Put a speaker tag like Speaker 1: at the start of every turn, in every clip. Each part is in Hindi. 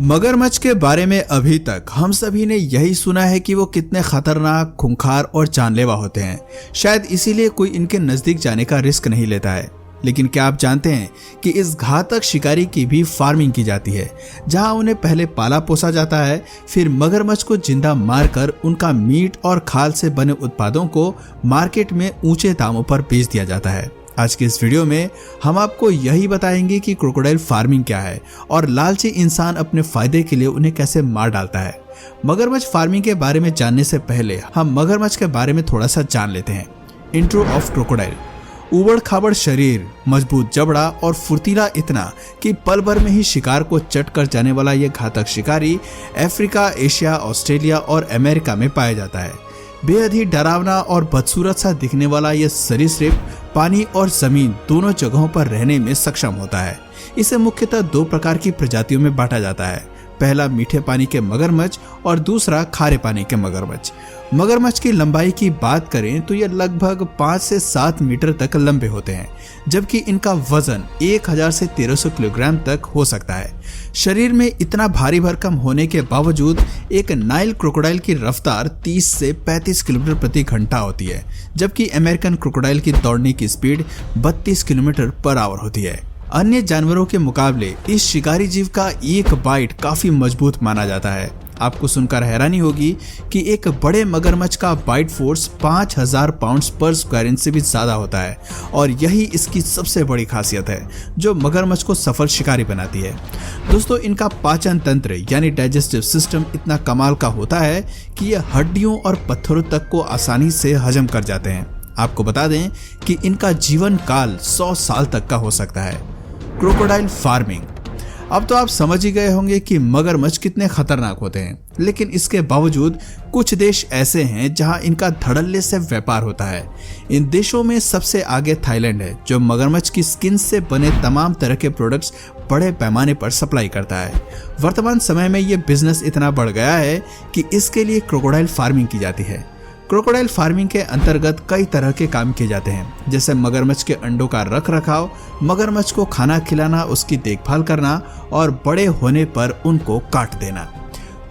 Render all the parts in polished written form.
Speaker 1: मगरमच्छ के बारे में अभी तक हम सभी ने यही सुना है कि वो कितने खतरनाक, खूंखार और जानलेवा होते हैं। शायद इसीलिए कोई इनके नजदीक जाने का रिस्क नहीं लेता है। लेकिन क्या आप जानते हैं कि इस घातक शिकारी की भी फार्मिंग की जाती है, जहां उन्हें पहले पाला पोसा जाता है, फिर मगरमच्छ को जिंदा मारकर उनका मीट और खाल से बने उत्पादों को मार्केट में ऊंचे दामों पर बेच दिया जाता है। आज के इस वीडियो में हम आपको यही बताएंगे कि क्रोकोडाइल फार्मिंग क्या है और लालची इंसान अपने फायदे के लिए उन्हें कैसे मार डालता है। मगरमच्छ फार्मिंग के बारे में जानने से पहले हम मगरमच्छ के बारे में थोड़ा सा जान लेते हैं। Intro of crocodile. उबड़ खाबड़ शरीर, मजबूत जबड़ा और फुर्तीला इतना कि पल भर में ही शिकार को चट कर जाने वाला यह घातक शिकारी अफ्रीका, एशिया, ऑस्ट्रेलिया और अमेरिका में पाया जाता है। बेहद ही डरावना और बदसूरत सा दिखने वाला यह सरीसृप पानी और जमीन दोनों जगहों पर रहने में सक्षम होता है। इसे मुख्यतः दो प्रकार की प्रजातियों में बांटा जाता है। पहला मीठे पानी के मगरमच्छ और दूसरा खारे पानी के मगरमच्छ। मगरमच्छ की लंबाई की बात करें तो यह लगभग 5 से 7 मीटर तक लंबे होते हैं, जबकि इनका वजन 1000 से 1300 किलोग्राम तक हो सकता है। शरीर में इतना भारी भरकम होने के बावजूद एक नाइल क्रोकोडाइल की रफ्तार 30 से 35 किलोमीटर प्रति घंटा होती है, जबकि अमेरिकन क्रोकोडाइल की दौड़ने की स्पीड 32 किलोमीटर पर आवर होती है। अन्य जानवरों के मुकाबले इस शिकारी जीव का एक बाइट काफी मजबूत माना जाता है। आपको सुनकर हैरानी होगी कि एक बड़े मगरमच्छ का bite force 5000 pounds per square inch से भी ज्यादा होता है और यही इसकी सबसे बड़ी खासियत है जो मगरमच्छ को सफल शिकारी बनाती है। दोस्तों, इनका पाचन तंत्र यानी डाइजेस्टिव सिस्टम इतना कमाल का होता है कि यह हड्डियों और पत्थरों तक को आसानी से हजम कर जाते हैं। आपको बता दें कि इनका जीवन काल 100 साल तक का हो सकता है। Crocodile farming. अब तो आप समझ ही गए होंगे कि मगरमच्छ कितने खतरनाक होते हैं, लेकिन इसके बावजूद कुछ देश ऐसे हैं जहां इनका धड़ल्ले से व्यापार होता है। इन देशों में सबसे आगे थाईलैंड है, जो मगरमच्छ की स्किन से बने तमाम तरह के प्रोडक्ट्स बड़े पैमाने पर सप्लाई करता है। वर्तमान समय में यह बिजनेस इतना बढ़ गया है कि इसके लिए क्रोकोडाइल फार्मिंग की जाती है। क्रोकोडाइल फार्मिंग के अंतर्गत कई तरह के काम किए जाते हैं, जैसे मगरमच्छ के अंडों का रख रखाव, मगरमच्छ को खाना खिलाना, उसकी देखभाल करना और बड़े होने पर उनको काट देना।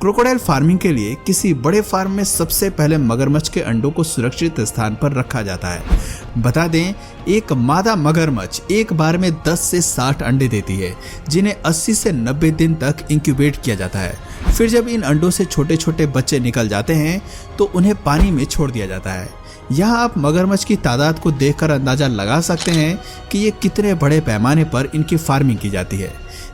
Speaker 1: क्रोकोडाइल फार्मिंग के लिए किसी बड़े फार्म में सबसे पहले मगरमच्छ के अंडों को सुरक्षित स्थान पर रखा जाता है। बता दें, एक मादा मगरमच्छ एक बार में 10 से 60 अंडे देती है, जिन्हें 80 से 90 दिन तक इंक्यूबेट किया जाता है। फिर जब इन अंडों से छोटे छोटे बच्चे निकल जाते हैं तो उन्हें पानी में छोड़ दिया जाता है। यहाँ आप मगरमच्छ की तादाद को देखकर अंदाजा लगा सकते हैं कि ये कितने बड़े पैमाने पर इनकी फार्मिंग की जाती है।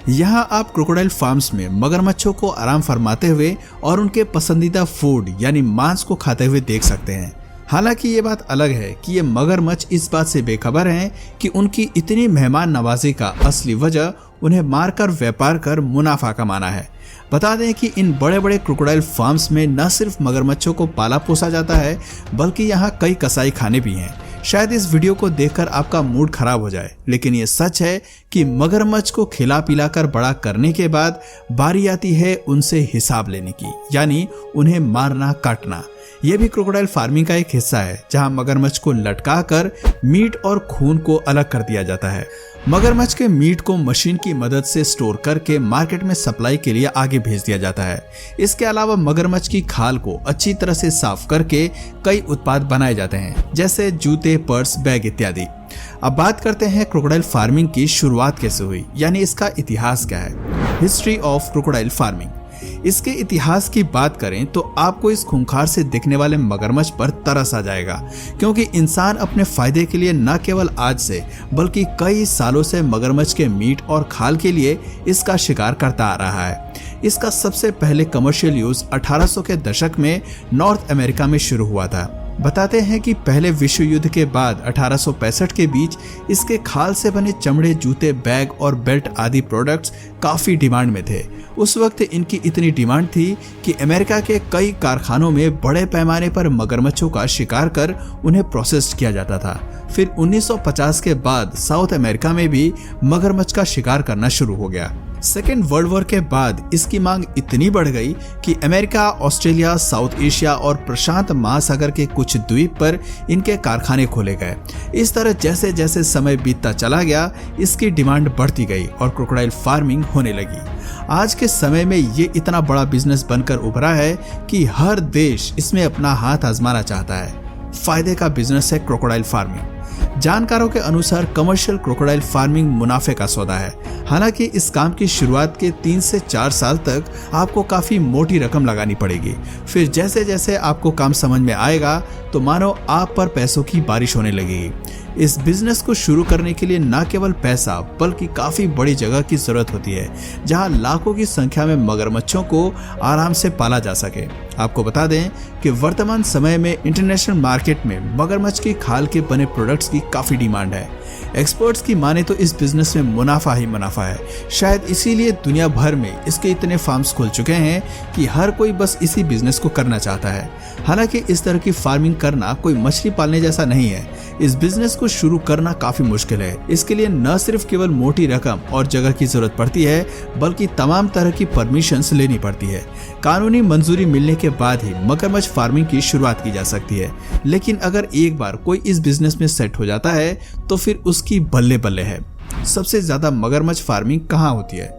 Speaker 1: यहाँ आप क्रोकोडाइल फार्म्स में मगरमच्छों को आराम फरमाते हुए और उनके पसंदीदा फूड यानी मांस को खाते हुए देख सकते हैं। हालांकि ये बात अलग है कि ये मगरमच्छ इस बात से बेखबर हैं कि उनकी इतनी मेहमान नवाजी का असली वजह उन्हें मारकर व्यापार कर मुनाफा कमाना है। बता दें कि इन बड़े बड़े क्रोकोडाइल फार्म्स में न सिर्फ मगरमच्छों को पाला पोसा जाता है, बल्कि यहाँ कई कसाई खाने भी हैं। शायद इस वीडियो को देखकर आपका मूड खराब हो जाए, लेकिन ये सच है कि मगरमच्छ को खिला पिला कर बड़ा करने के बाद बारी आती है उनसे हिसाब लेने की, यानी उन्हें मारना काटना। यह भी क्रोकोडाइल फार्मिंग का एक हिस्सा है, जहां मगरमच्छ को लटका कर मीट और खून को अलग कर दिया जाता है। मगरमच्छ के मीट को मशीन की मदद से स्टोर करके मार्केट में सप्लाई के लिए आगे भेज दिया जाता है। इसके अलावा मगरमच्छ की खाल को अच्छी तरह से साफ करके कई उत्पाद बनाए जाते हैं, जैसे जूते, पर्स, बैग इत्यादि। अब बात करते हैं क्रोकोडाइल फार्मिंग की शुरुआत कैसे हुई, यानी इसका इतिहास क्या है। History of crocodile farming. इसके इतिहास की बात करें तो आपको इस खूंखार से दिखने वाले मगरमच्छ पर तरस आ जाएगा, क्योंकि इंसान अपने फायदे के लिए न केवल आज से बल्कि कई सालों से मगरमच्छ के मीट और खाल के लिए इसका शिकार करता आ रहा है। इसका सबसे पहले कमर्शियल यूज 1800 के दशक में नॉर्थ अमेरिका में शुरू हुआ था। बताते हैं कि पहले विश्व युद्ध के बाद 1865 के बीच इसके खाल से बने चमड़े, जूते, बैग और बेल्ट आदि प्रोडक्ट्स काफी डिमांड में थे। उस वक्त इनकी इतनी डिमांड थी कि अमेरिका के कई कारखानों में बड़े पैमाने पर मगरमच्छों का शिकार कर उन्हें प्रोसेस किया जाता था। फिर 1950 के बाद साउथ अमेरिका में भी मगरमच्छ का शिकार करना शुरू हो गया। सेकेंड वर्ल्ड वॉर के बाद इसकी मांग इतनी बढ़ गई कि अमेरिका, ऑस्ट्रेलिया, साउथ एशिया और प्रशांत महासागर के कुछ द्वीप पर इनके कारखाने खोले गए। इस तरह जैसे जैसे समय बीतता चला गया, इसकी डिमांड बढ़ती गई और क्रोकोडाइल फार्मिंग होने लगी। आज के समय में ये इतना बड़ा बिजनेस बनकर उभरा है कि हर देश इसमें अपना हाथ आजमाना चाहता है। फायदे का बिजनेस है क्रोकोडाइल फार्मिंग। जानकारों के अनुसार कमर्शियल क्रोकोडाइल फार्मिंग मुनाफे का सौदा है। हालांकि इस काम की शुरुआत के 3 से 4 साल तक आपको काफी मोटी रकम लगानी पड़ेगी। फिर जैसे जैसे आपको काम समझ में आएगा तो मानो आप पर पैसों की बारिश होने लगेगी। इस बिजनेस को शुरू करने के लिए न केवल पैसा बल्कि काफी बड़ी जगह की जरूरत होती है, जहां लाखों की संख्या में मगरमच्छों को आराम से पाला जा सके। आपको बता दें कि वर्तमान समय में इंटरनेशनल मार्केट में मगरमच्छ की खाल के बने प्रोडक्ट्स की काफी डिमांड है। एक्सपर्ट्स की माने तो इस बिजनेस में मुनाफा ही मुनाफा है। शायद इसीलिए दुनिया भर में इसके इतने फार्म्स खुल चुके हैं कि हर कोई बस इसी बिजनेस को करना चाहता है। हालांकि इस तरह की फार्मिंग करना कोई मछली पालने जैसा नहीं है। इस बिजनेस को शुरू करना काफी मुश्किल है। इसके लिए न सिर्फ केवल मोटी रकम और जगह की जरूरत पड़ती है, बल्कि तमाम तरह की परमिशंस लेनी पड़ती है। कानूनी मंजूरी मिलने के बाद ही मगरमच्छ फार्मिंग की शुरुआत की जा सकती है। लेकिन अगर एक बार कोई इस बिजनेस में सेट हो जाता है तो फिर उसकी बल्ले बल्ले है। सबसे ज्यादा मगरमच्छ फार्मिंग कहाँ होती है?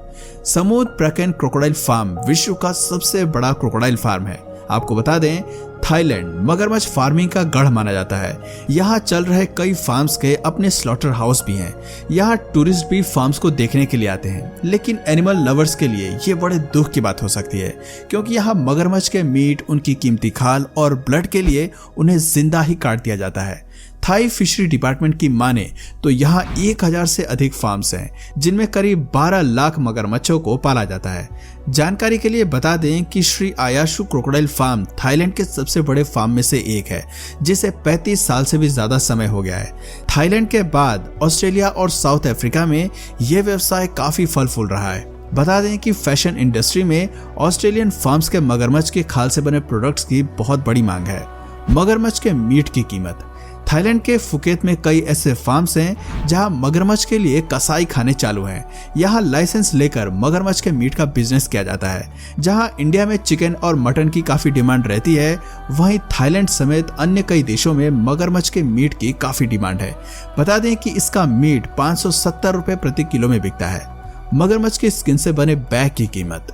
Speaker 1: समुद्र प्रकन क्रोकोडाइल फार्म विश्व का सबसे बड़ा क्रोकोडाइल फार्म है। आपको बता दें, थाईलैंड मगरमच्छ फार्मिंग का गढ़ माना जाता है। यहाँ चल रहे कई फार्म्स के अपने स्लॉटर हाउस भी हैं। यहाँ टूरिस्ट भी फार्म्स को देखने के लिए आते हैं। लेकिन एनिमल लवर्स के लिए ये बड़े दुख की बात हो सकती है, क्योंकि यहाँ मगरमच्छ के मीट, उनकी कीमती खाल और ब्लड के लिए उन्हें जिंदा ही काट दिया जाता है। थाई फिशरी डिपार्टमेंट की माने तो यहाँ 1000 से अधिक फार्म्स हैं, जिनमें करीब 12 लाख मगरमच्छों को पाला जाता है। जानकारी के लिए बता दें कि श्री आयाशु क्रोकोडाइल फार्म थाईलैंड के सबसे बड़े फार्म में से एक है, जिसे 35 साल से भी ज्यादा समय हो गया है। थाईलैंड के बाद ऑस्ट्रेलिया और साउथ अफ्रीका में यह व्यवसाय काफी फल फूल रहा है। बता दें कि फैशन इंडस्ट्री में ऑस्ट्रेलियन फार्म्स के मगरमच्छ के खाल से बने प्रोडक्ट्स की बहुत बड़ी मांग है। मगरमच्छ के मीट की कीमत। थाईलैंड के फुकेत में कई ऐसे फार्म्स हैं जहां मगरमच्छ के लिए कसाई खाने चालू हैं। यहां लाइसेंस लेकर मगरमच्छ के मीट का बिजनेस किया जाता है। जहां इंडिया में चिकन और मटन की काफी डिमांड रहती है, वहीं थाईलैंड समेत अन्य कई देशों में मगरमच्छ के मीट की काफी डिमांड है। बता दें कि इसका मीट 570 रुपए प्रति किलो में बिकता है। मगरमच्छ की स्किन से बने बैग की कीमत।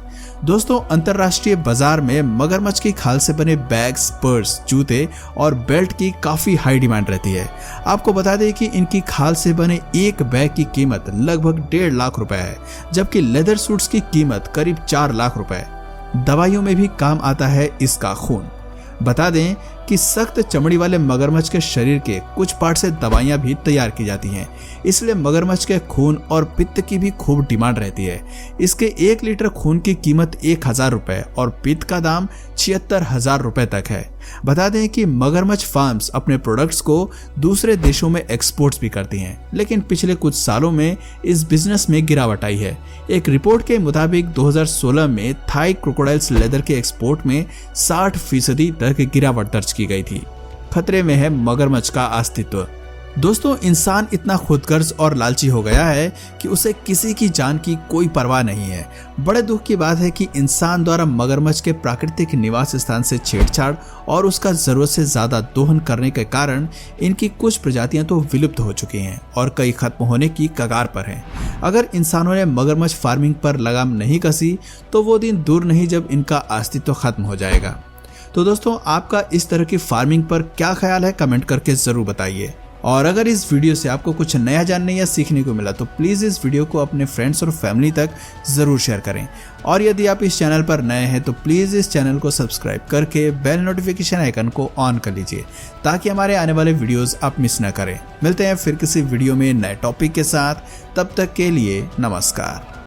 Speaker 1: दोस्तों, अंतरराष्ट्रीय बाजार में मगरमच्छ की खाल से बने बैग्स, पर्स, जूते और बेल्ट की काफी हाई डिमांड रहती है। आपको बता दें कि इनकी खाल से बने एक बैग की कीमत लगभग 1.5 लाख रुपए है, जबकि लेदर सूट्स की कीमत करीब 4 लाख रुपए। दवाइयों में भी काम आता है इसका खून। बता दें कि सख्त चमड़ी वाले मगरमच्छ के शरीर के कुछ पार्ट से दवाइयां भी तैयार की जाती हैं। इसलिए मगरमच्छ के खून और पित्त की भी खूब डिमांड रहती है। इसके 1 लीटर खून की कीमत 1000 रुपए और पित्त का दाम 76,000 रुपए तक है। बता दें कि मगरमच्छ फार्म्स अपने प्रोडक्ट्स को दूसरे देशों में एक्सपोर्ट्स भी करती हैं, लेकिन पिछले कुछ सालों में इस बिजनेस में गिरावट आई है। एक रिपोर्ट के मुताबिक 2016 में थाई क्रोकोडाइल्स लेदर के एक्सपोर्ट में 60% तक गिरावट दर्ज की गई थी। खतरे में है मगरमच्छ का अस्तित्व। दोस्तों, इंसान इतना खुदगर्ज और लालची हो गया है कि उसे किसी की जान की कोई परवाह नहीं है। बड़े दुख की बात है कि इंसान द्वारा मगरमच्छ के प्राकृतिक निवास स्थान से छेड़छाड़ और उसका जरूरत से ज्यादा दोहन करने के कारण इनकी कुछ प्रजातियां तो विलुप्त हो चुकी हैं और कई खत्म होने की कगार पर हैं। अगर इंसानों ने मगरमच्छ फार्मिंग पर लगाम नहीं कसी तो वो दिन दूर नहीं जब इनका अस्तित्व खत्म हो जाएगा। तो दोस्तों, आपका इस तरह की फार्मिंग पर क्या ख्याल है, कमेंट करके जरूर बताइए। और अगर इस वीडियो से आपको कुछ नया जानने या सीखने को मिला तो प्लीज़ इस वीडियो को अपने फ्रेंड्स और फैमिली तक ज़रूर शेयर करें। और यदि आप इस चैनल पर नए हैं तो प्लीज़ इस चैनल को सब्सक्राइब करके बेल नोटिफिकेशन आइकन को ऑन कर लीजिए, ताकि हमारे आने वाले वीडियोस आप मिस न करें। मिलते हैं फिर किसी वीडियो में नए टॉपिक के साथ, तब तक के लिए नमस्कार।